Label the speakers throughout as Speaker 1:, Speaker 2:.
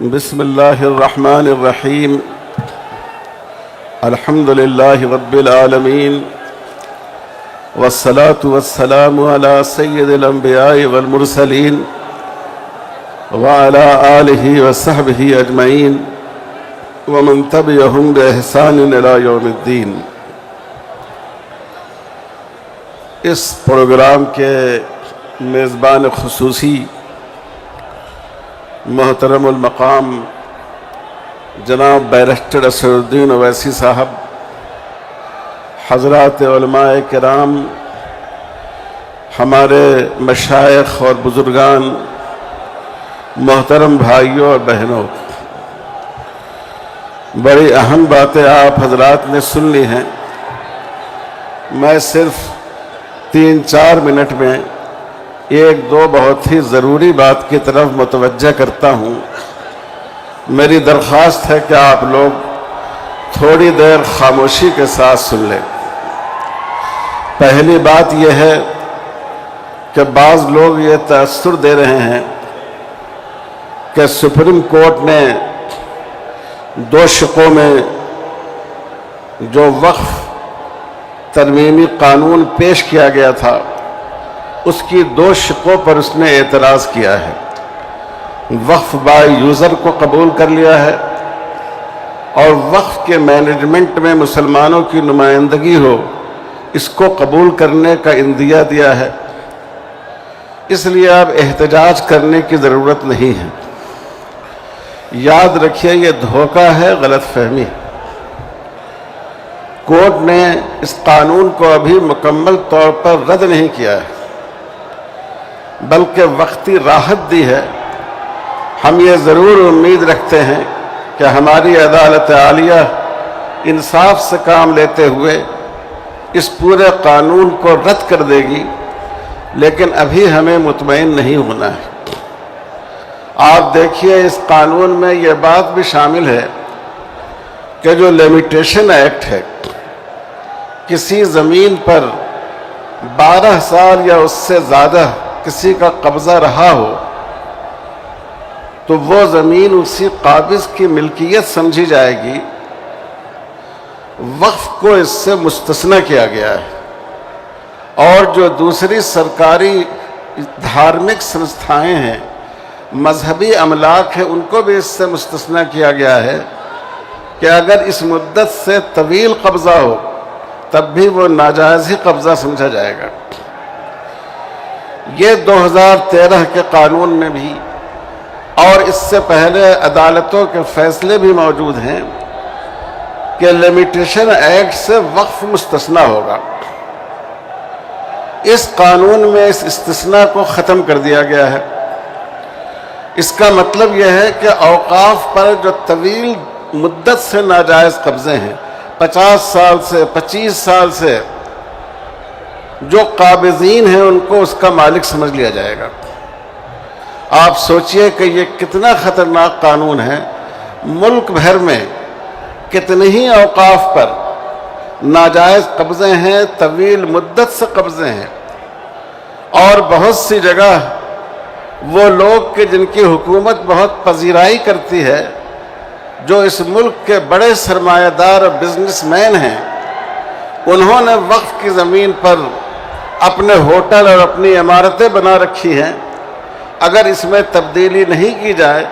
Speaker 1: بسم الله الرحمن الرحيم. الحمد لله رب العالمين، والصلاة والسلام على سيد الأنبياء والمرسلين وعلى آله وصحبه أجمعين ومن تبعهم بإحسان إلى يوم الدين. اس پروگرام کے میزبان خصوصی محترم المقام جناب بیرسٹر اسدالدین اویسی صاحب، حضرات علماء کرام، ہمارے مشائخ اور بزرگان، محترم بھائیوں اور بہنوں، بڑی اہم باتیں آپ حضرات نے سن لی ہیں. میں صرف 3-4 منٹ میں ایک دو بہت ہی ضروری بات کی طرف متوجہ کرتا ہوں. میری درخواست ہے کہ آپ لوگ تھوڑی دیر خاموشی کے ساتھ سن لیں. پہلی بات یہ ہے کہ بعض لوگ یہ تاثر دے رہے ہیں کہ سپریم کورٹ نے 2 شقوں میں جو وقف ترمیمی قانون پیش کیا گیا تھا اس کی 2 شقوں پر اس نے اعتراض کیا ہے. وقف بائی یوزر کو قبول کر لیا ہے اور وقف کے مینجمنٹ میں مسلمانوں کی نمائندگی ہو اس کو قبول کرنے کا اندیہ دیا ہے. اس لیے اب احتجاج کرنے کی ضرورت نہیں ہے. یاد رکھیے یہ دھوکہ ہے، غلط فہمی. کورٹ نے اس قانون کو ابھی مکمل طور پر رد نہیں کیا ہے بلکہ وقتی راحت دی ہے. ہم یہ ضرور امید رکھتے ہیں کہ ہماری عدالت عالیہ انصاف سے کام لیتے ہوئے اس پورے قانون کو رد کر دے گی، لیکن ابھی ہمیں مطمئن نہیں ہونا ہے. آپ دیکھیے اس قانون میں یہ بات بھی شامل ہے کہ جو لمیٹیشن ایکٹ ہے، کسی زمین پر 12 سال یا اس سے زیادہ کسی کا قبضہ رہا ہو تو وہ زمین اسی قابض کی ملکیت سمجھی جائے گی. وقف کو اس سے مستثنی کیا گیا ہے اور جو دوسری سرکاری دھارمک سنستھائیں ہیں، مذہبی املاک ہیں، ان کو بھی اس سے مستثنی کیا گیا ہے کہ اگر اس مدت سے طویل قبضہ ہو تب بھی وہ ناجائز ہی قبضہ سمجھا جائے گا. یہ 2013 کے قانون میں بھی اور اس سے پہلے عدالتوں کے فیصلے بھی موجود ہیں کہ لمیٹیشن ایکٹ سے وقف مستثنی ہوگا. اس قانون میں اس استثناء کو ختم کر دیا گیا ہے. اس کا مطلب یہ ہے کہ اوقاف پر جو طویل مدت سے ناجائز قبضے ہیں، 50 سال سے 25 سال سے، جو قابضین ہیں ان کو اس کا مالک سمجھ لیا جائے گا. آپ سوچئے کہ یہ کتنا خطرناک قانون ہے. ملک بھر میں کتنے ہی اوقاف پر ناجائز قبضے ہیں، طویل مدت سے قبضے ہیں، اور بہت سی جگہ وہ لوگ کہ جن کی حکومت بہت پذیرائی کرتی ہے، جو اس ملک کے بڑے سرمایہ دار اور بزنس مین ہیں، انہوں نے وقف کی زمین پر اپنے ہوٹل اور اپنی عمارتیں بنا رکھی ہیں. اگر اس میں تبدیلی نہیں کی جائے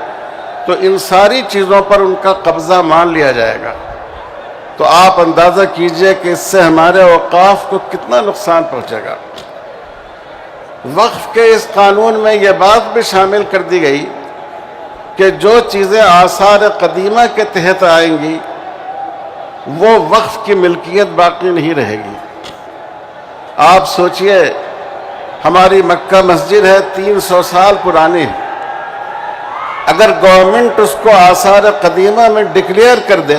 Speaker 1: تو ان ساری چیزوں پر ان کا قبضہ مان لیا جائے گا. تو آپ اندازہ کیجئے کہ اس سے ہمارے اوقاف کو کتنا نقصان پہنچے گا. وقف کے اس قانون میں یہ بات بھی شامل کر دی گئی کہ جو چیزیں آثار قدیمہ کے تحت آئیں گی وہ وقف کی ملکیت باقی نہیں رہے گی. آپ سوچئے ہماری مکہ مسجد ہے 300 سال پرانی. اگر گورنمنٹ اس کو آثار قدیمہ میں ڈکلیئر کر دے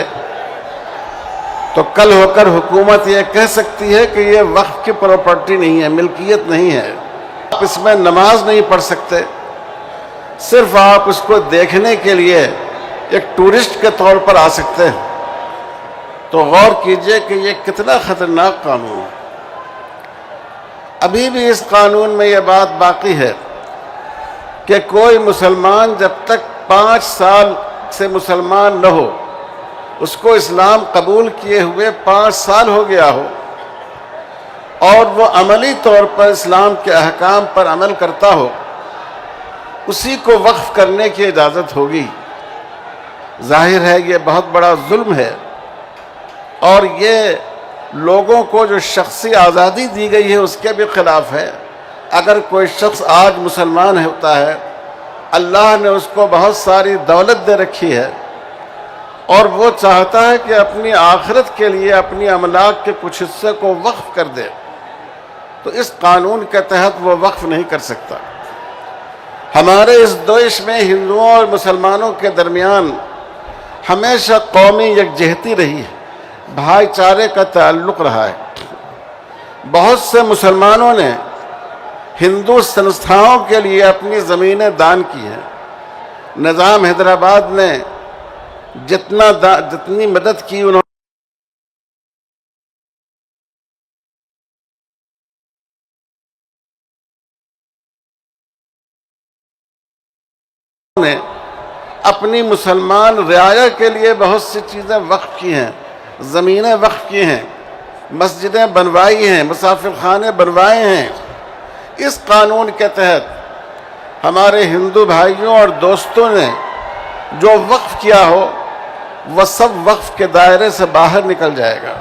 Speaker 1: تو کل ہو کر حکومت یہ کہہ سکتی ہے کہ یہ وقف کی پراپرٹی نہیں ہے، ملکیت نہیں ہے. آپ اس میں نماز نہیں پڑھ سکتے. صرف آپ اس کو دیکھنے کے لیے ایک ٹورسٹ کے طور پر آ سکتے ہیں. تو غور کیجئے کہ یہ کتنا خطرناک قانون ہے. ابھی بھی اس قانون میں یہ بات باقی ہے کہ کوئی مسلمان جب تک 5 سال سے مسلمان نہ ہو، اس کو اسلام قبول کیے ہوئے 5 سال ہو گیا ہو، اور وہ عملی طور پر اسلام کے احکام پر عمل کرتا ہو، اسی کو وقف کرنے کی اجازت ہوگی۔ ظاہر ہے یہ بہت بڑا ظلم ہے، اور یہ لوگوں کو جو شخصی آزادی دی گئی ہے اس کے بھی خلاف ہے۔ اگر کوئی شخص آج مسلمان ہوتا ہے، اللہ نے اس کو بہت ساری دولت دے رکھی ہے، اور وہ چاہتا ہے کہ اپنی آخرت کے لیے اپنی املاک کے کچھ حصے کو وقف کر دے، تو اس قانون کے تحت وہ وقف نہیں کر سکتا۔ ہمارے اس دیش میں ہندوؤں اور مسلمانوں کے درمیان ہمیشہ قومی یکجہتی رہی ہے، بھائی چارے کا تعلق رہا ہے۔ بہت سے مسلمانوں نے ہندو سنستھاؤں کے لیے اپنی زمینیں دان کی ہیں۔ نظام حیدرآباد نے جتنی مدد کی انہوں نے اپنی مسلمان رعایا کے لیے بہت سی چیزیں وقف کی ہیں، زمینیں وقف کی ہیں، مسجدیں بنوائی ہیں، مسافر خانے بنوائے ہیں۔ اس قانون کے تحت ہمارے ہندو بھائیوں اور دوستوں نے جو وقف کیا ہو وہ سب وقف کے دائرے سے باہر نکل جائے گا۔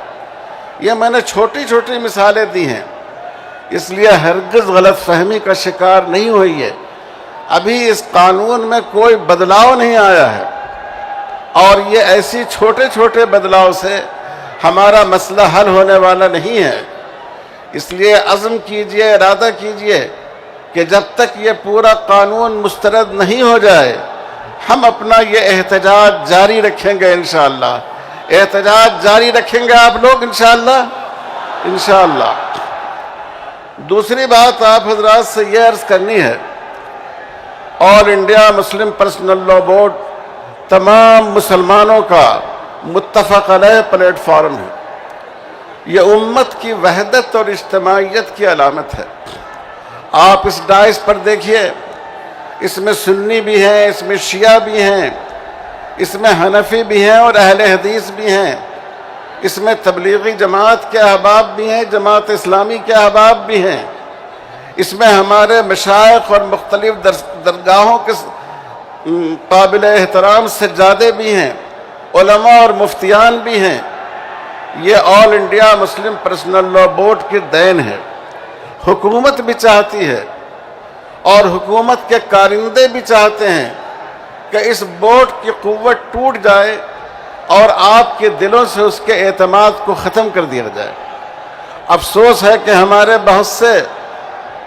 Speaker 1: یہ میں نے چھوٹی چھوٹی مثالیں دی ہیں، اس لیے ہرگز غلط فہمی کا شکار نہیں ہوئی ہے۔ ابھی اس قانون میں کوئی بدلاؤ نہیں آیا ہے، اور یہ ایسی چھوٹے چھوٹے بدلاؤ سے ہمارا مسئلہ حل ہونے والا نہیں ہے۔ اس لیے عزم کیجئے، ارادہ کیجئے کہ جب تک یہ پورا قانون مسترد نہیں ہو جائے ہم اپنا یہ احتجاج جاری رکھیں گے انشاءاللہ۔ احتجاج جاری رکھیں گے آپ لوگ انشاءاللہ۔ انشاءاللہ۔ دوسری بات آپ حضرات سے یہ عرض کرنی ہے، آل انڈیا مسلم پرسنل لاء بورڈ تمام مسلمانوں کا متفق علیہ پلیٹ فارم ہے۔ یہ امت کی وحدت اور اجتماعیت کی علامت ہے۔ آپ اس ڈائس پر دیکھیے، اس میں سنی بھی ہیں، اس میں شیعہ بھی ہیں، اس میں حنفی بھی ہیں اور اہل حدیث بھی ہیں، اس میں تبلیغی جماعت کے احباب بھی ہیں، جماعت اسلامی کے احباب بھی ہیں، اس میں ہمارے مشائخ اور مختلف درگاہوں کے قابل احترام سجادے بھی ہیں، علماء اور مفتیان بھی ہیں۔ یہ آل انڈیا مسلم پرسنل لاء بورڈ کی دین ہے۔ حکومت بھی چاہتی ہے اور حکومت کے کارندے بھی چاہتے ہیں کہ اس بورڈ کی قوت ٹوٹ جائے اور آپ کے دلوں سے اس کے اعتماد کو ختم کر دیا جائے۔ افسوس ہے کہ ہمارے بہت سے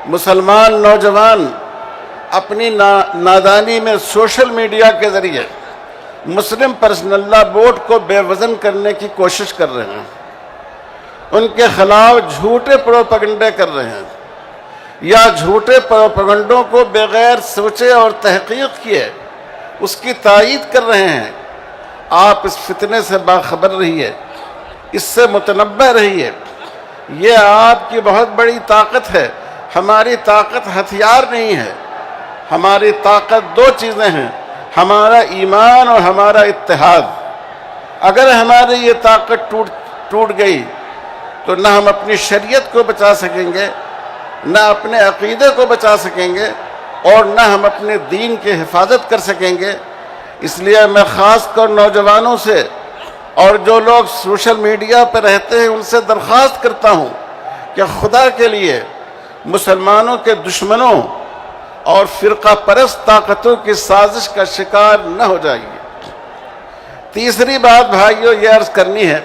Speaker 1: مسلمان نوجوان اپنی نادانی میں سوشل میڈیا کے ذریعے مسلم پرسنل لاء بورڈ کو بے وزن کرنے کی کوشش کر رہے ہیں، ان کے خلاف جھوٹے پروپیگنڈے کر رہے ہیں، یا جھوٹے پروپیگنڈوں کو بغیر سوچے اور تحقیق کیے اس کی تائید کر رہے ہیں۔ آپ اس فتنے سے باخبر رہیے، اس سے متنبہ رہیے۔ یہ آپ کی بہت بڑی طاقت ہے۔ ہماری طاقت ہتھیار نہیں ہے، ہماری طاقت 2 چیزیں ہیں، ہمارا ایمان اور ہمارا اتحاد۔ اگر ہماری یہ طاقت ٹوٹ گئی تو نہ ہم اپنی شریعت کو بچا سکیں گے، نہ اپنے عقیدے کو بچا سکیں گے، اور نہ ہم اپنے دین کی حفاظت کر سکیں گے۔ اس لیے میں خاص کر نوجوانوں سے اور جو لوگ سوشل میڈیا پر رہتے ہیں ان سے درخواست کرتا ہوں کہ خدا کے لیے مسلمانوں کے دشمنوں اور فرقہ پرست طاقتوں کی سازش کا شکار نہ ہو جائیے۔ تیسری بات بھائیو یہ عرض کرنی ہے،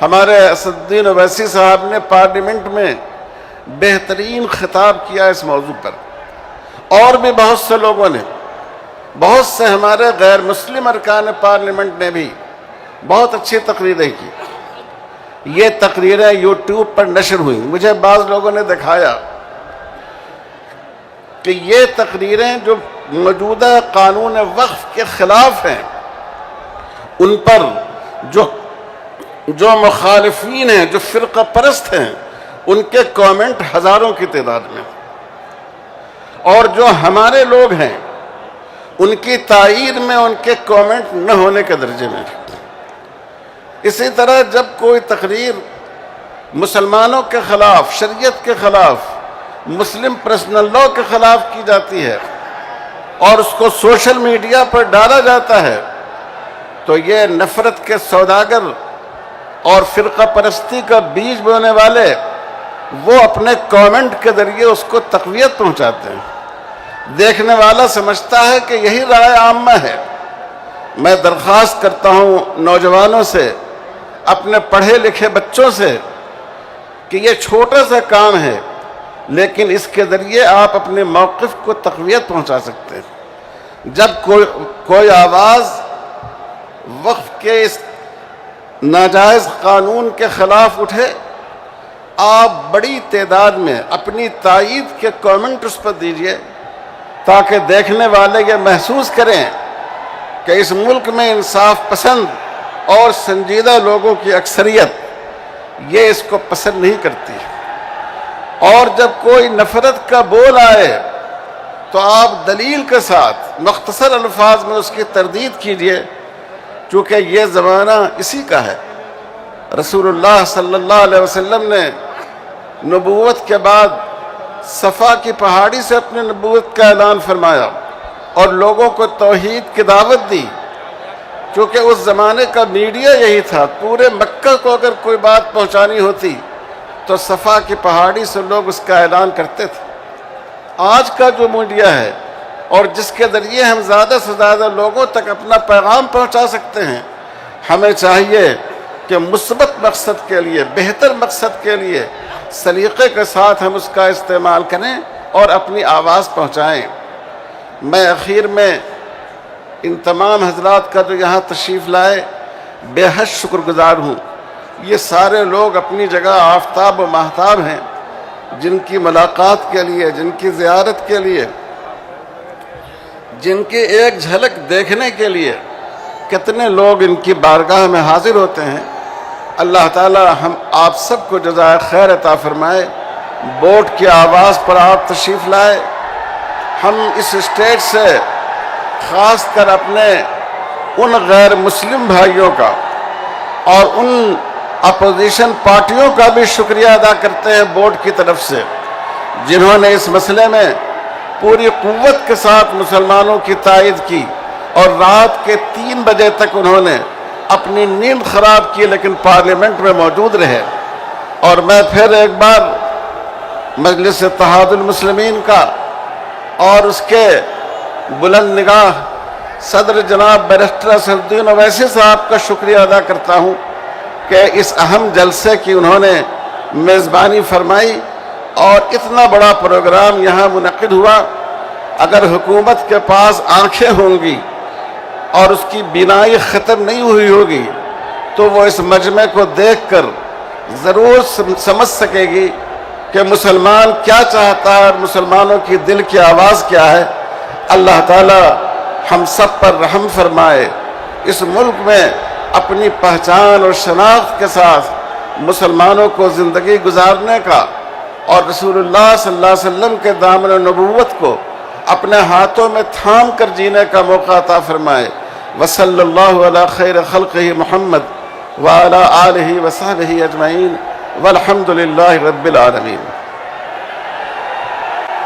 Speaker 1: ہمارے اسد الدین اویسی صاحب نے پارلیمنٹ میں بہترین خطاب کیا اس موضوع پر، اور بھی بہت سے لوگوں نے، بہت سے ہمارے غیر مسلم ارکان پارلیمنٹ نے بھی بہت اچھی تقریریں کی۔ یہ تقریریں یوٹیوب پر نشر ہوئیں، مجھے بعض لوگوں نے دکھایا کہ یہ تقریریں جو موجودہ قانون وقف کے خلاف ہیں، ان پر جو مخالفین ہیں، جو فرقہ پرست ہیں، ان کے کامنٹ ہزاروں کی تعداد میں، اور جو ہمارے لوگ ہیں ان کی تائید میں ان کے کومنٹ نہ ہونے کے درجے میں۔ اسی طرح جب کوئی تقریر مسلمانوں کے خلاف، شریعت کے خلاف، مسلم پرسنل لاء کے خلاف کی جاتی ہے اور اس کو سوشل میڈیا پر ڈالا جاتا ہے، تو یہ نفرت کے سوداگر اور فرقہ پرستی کا بیج بونے والے وہ اپنے کامنٹ کے ذریعے اس کو تقویت پہنچاتے ہیں۔ دیکھنے والا سمجھتا ہے کہ یہی رائے عامہ ہے۔ میں درخواست کرتا ہوں نوجوانوں سے، اپنے پڑھے لکھے بچوں سے، کہ یہ چھوٹا سا کام ہے لیکن اس کے ذریعے آپ اپنے موقف کو تقویت پہنچا سکتے ہیں۔ جب کوئی آواز وقف کے اس ناجائز قانون کے خلاف اٹھے، آپ بڑی تعداد میں اپنی تائید کے کامنٹ اس پر دیجئے تاکہ دیکھنے والے یہ محسوس کریں کہ اس ملک میں انصاف پسند اور سنجیدہ لوگوں کی اکثریت یہ اس کو پسند نہیں کرتی۔ اور جب کوئی نفرت کا بول آئے تو آپ دلیل کے ساتھ مختصر الفاظ میں اس کی تردید کیجئے، چونکہ یہ زمانہ اسی کا ہے۔ رسول اللہ صلی اللہ علیہ وسلم نے نبوت کے بعد صفا کی پہاڑی سے اپنی نبوت کا اعلان فرمایا اور لوگوں کو توحید کی دعوت دی۔ چونکہ اس زمانے کا میڈیا یہی تھا، پورے مکہ کو اگر کوئی بات پہنچانی ہوتی تو صفا کی پہاڑی سے لوگ اس کا اعلان کرتے تھے۔ آج کا جو میڈیا ہے اور جس کے ذریعے ہم زیادہ سے زیادہ لوگوں تک اپنا پیغام پہنچا سکتے ہیں، ہمیں چاہیے کہ مثبت مقصد کے لیے، بہتر مقصد کے لیے سلیقے کے ساتھ ہم اس کا استعمال کریں اور اپنی آواز پہنچائیں۔ میں اخیر میں ان تمام حضرات کا جو یہاں تشریف لائے بے حد شکر گزار ہوں۔ یہ سارے لوگ اپنی جگہ آفتاب و ماہتاب ہیں، جن کی ملاقات کے لیے، جن کی زیارت کے لیے، جن کی ایک جھلک دیکھنے کے لیے کتنے لوگ ان کی بارگاہ میں حاضر ہوتے ہیں۔ اللہ تعالی ہم آپ سب کو جزائے خیر عطا فرمائے۔ ووٹ کی آواز پر آپ تشریف لائے۔ ہم اس اسٹیج سے خاص کر اپنے ان غیر مسلم بھائیوں کا اور ان اپوزیشن پارٹیوں کا بھی شکریہ ادا کرتے ہیں بورڈ کی طرف سے، جنہوں نے اس مسئلے میں پوری قوت کے ساتھ مسلمانوں کی تائید کی اور رات کے 3 بجے تک انہوں نے اپنی نیند خراب کی لیکن پارلیمنٹ میں موجود رہے۔ اور میں پھر ایک بار مجلس اتحاد المسلمین کا اور اس کے بلند نگاہ صدر جناب بیرسٹر اسدالدین اویسی صاحب کا شکریہ ادا کرتا ہوں کہ اس اہم جلسے کی انہوں نے میزبانی فرمائی اور اتنا بڑا پروگرام یہاں منعقد ہوا۔ اگر حکومت کے پاس آنکھیں ہوں گی اور اس کی بینائی ختم نہیں ہوئی ہوگی تو وہ اس مجمع کو دیکھ کر ضرور سمجھ سکے گی کہ مسلمان کیا چاہتا ہے اور مسلمانوں کی دل کی آواز کیا ہے۔ اللہ تعالی ہم سب پر رحم فرمائے، اس ملک میں اپنی پہچان اور شناخت کے ساتھ مسلمانوں کو زندگی گزارنے کا اور رسول اللہ صلی اللہ علیہ وسلم کے دامن نبوت کو اپنے ہاتھوں میں تھام کر جینے کا موقع عطا فرمائے۔ وصلی اللہ علی خیر خلقہ محمد وعلی آلہ وصحبہ اجمعین والحمد للہ رب العالمین۔